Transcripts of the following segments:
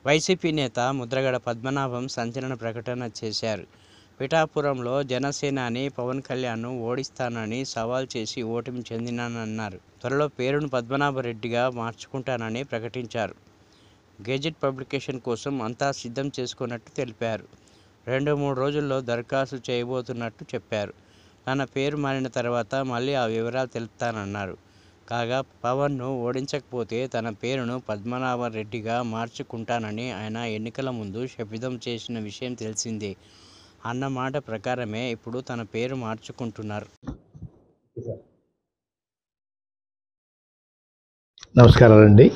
YCP నేత ముద్రగడ పద్మనాభం సంచలన ప్రకటన చేశారు. పిఠాపురంలో జనసేనాని పవన్ కళ్యాణ్ను ఓడిస్తానని సవాల్ చేసి ఓటమి చెందినానన్నారు. త్వరలో పేరును పద్మనాభరెడ్డిగా మార్చుకుంటానని ప్రకటించారు. గెజిట్ పబ్లికేషన్ కోసం అంతా సిద్ధం చేసుకున్నట్టు తెలిపారు. 2-3 రోజుల్లో దరఖాస్తు చేయబోతున్నట్టు చెప్పారు. తన పేరు మారిన తర్వాత మళ్ళీ ఆ వివరాలు తెలుపుతానన్నారు. కాగా పవన్ను ఓడించకపోతే తన పేరును పద్మనాభరెడ్డిగా మార్చుకుంటానని ఆయన ఎన్నికల ముందు శపథం చేసిన విషయం తెలిసిందే. అన్న మాట ప్రకారమే ఇప్పుడు తన పేరు మార్చుకుంటున్నారు. నమస్కారాలండి.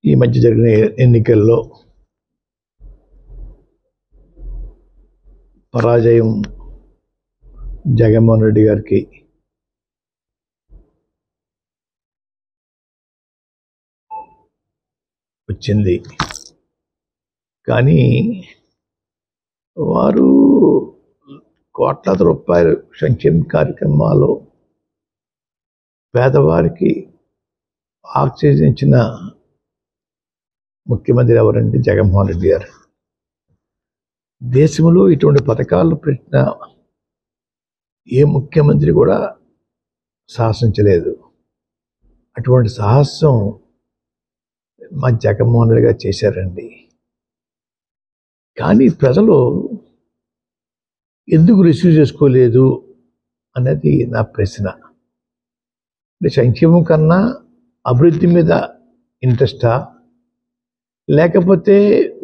ఈ మధ్య జరిగిన ఎన్నికల్లో పరాజయం జగన్మోహన్ రెడ్డి గారికి వచ్చింది. కానీ వారు కోట్లాది రూపాయలు సంక్షేమ కార్యక్రమాలు పేదవారికి ఆక్సిజన్ ముఖ్యమంత్రి ఎవరంటే జగన్మోహన్ రెడ్డి గారు. దేశంలో ఇటువంటి పథకాలు పెట్టిన ఏ ముఖ్యమంత్రి కూడా సాహసించలేదు. అటువంటి సాహసం మా జగన్మోహన్ రెడ్డి గారు చేశారండి. కానీ ప్రజలు ఎందుకు రిసీవ్ చేసుకోలేదు అనేది నా ప్రశ్న. అంటే సంక్షేమం కన్నా అభివృద్ధి మీద ఇంట్రెస్టా, లేకపోతే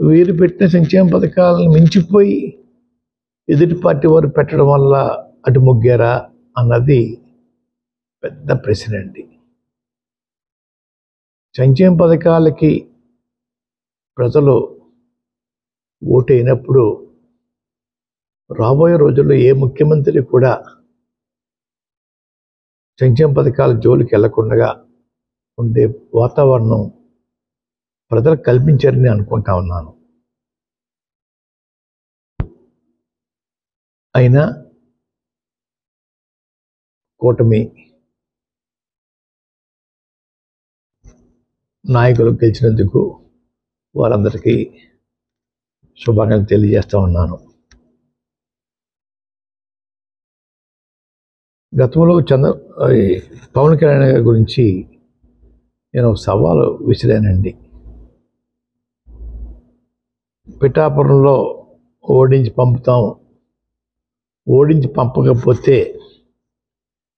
వీరు పెట్టిన సంక్షేమ పథకాలను మించిపోయి ఎదుటి పార్టీ వారు పెట్టడం వల్ల అటు మొగ్గారా అన్నది పెద్ద ప్రశ్న అండి. సంక్షేమ పథకాలకి ప్రజలు ఓటైనప్పుడు రాబోయే రోజుల్లో ఏ ముఖ్యమంత్రి కూడా సంక్షేమ పథకాల జోలికి వెళ్లకుండా ఉండే వాతావరణం ప్రజలకు కల్పించారని అనుకుంటా ఉన్నాను. అయినా కూటమి నాయకులు గెలిచినందుకు వారందరికీ శుభాకాంక్షలు తెలియజేస్తా ఉన్నాను. గతంలో పవన్ కళ్యాణ్ గారి గురించి నేను సవాలు విసిరానండి. పిఠాపురంలో ఓడించి పంపుతాం, ఓడించి పంపకపోతే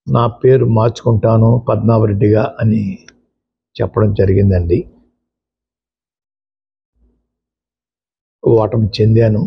నా పేరు మార్చుకుంటాను పద్మనాభరెడ్డిగా అని చెప్పడం జరిగిందండి. ఓటమి చెందాను.